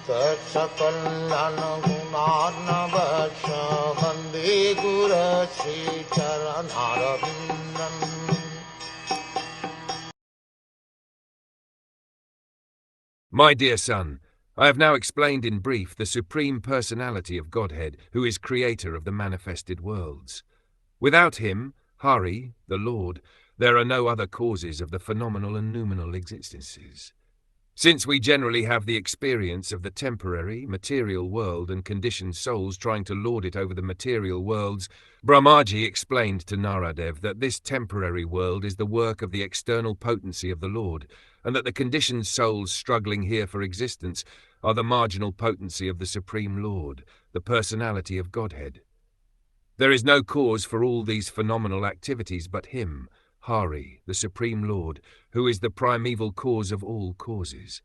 Sakal Gunar Vande Guru Sri Charanaravindan. My dear son, I have now explained in brief the Supreme Personality of Godhead, who is creator of the manifested worlds. Without him, Hari, the Lord, there are no other causes of the phenomenal and noumenal existences. Since we generally have the experience of the temporary, material world and conditioned souls trying to lord it over the material worlds, Brahmaji explained to Naradev that this temporary world is the work of the external potency of the Lord, and that the conditioned souls struggling here for existence are the marginal potency of the Supreme Lord, the personality of Godhead. There is no cause for all these phenomenal activities but him, Hari, the Supreme Lord, who is the primeval cause of all causes.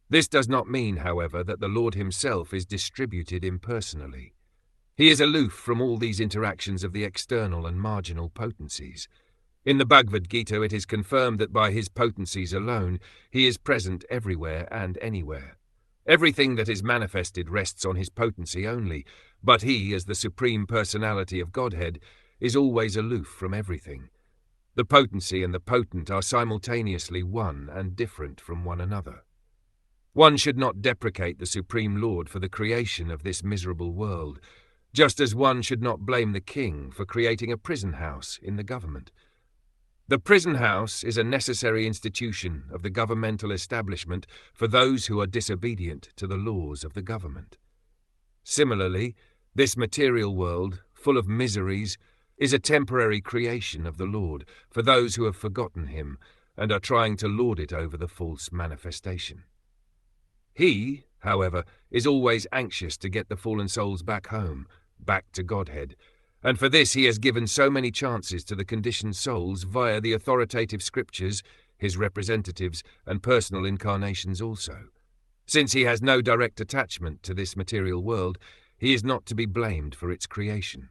This does not mean, however, that the Lord himself is distributed impersonally. He is aloof from all these interactions of the external and marginal potencies. In the Bhagavad Gita it is confirmed that by his potencies alone he is present everywhere and anywhere. Everything that is manifested rests on his potency only, but he, as the Supreme Personality of Godhead, is always aloof from everything. The potency and the potent are simultaneously one and different from one another. One should not deprecate the Supreme Lord for the creation of this miserable world, just as one should not blame the king for creating a prison house in the government. The prison house is a necessary institution of the governmental establishment for those who are disobedient to the laws of the government. Similarly, this material world, full of miseries, is a temporary creation of the Lord for those who have forgotten him and are trying to lord it over the false manifestation. He, however, is always anxious to get the fallen souls back home, back to Godhead, and for this he has given so many chances to the conditioned souls via the authoritative scriptures, his representatives, and personal incarnations also. Since he has no direct attachment to this material world, he is not to be blamed for its creation.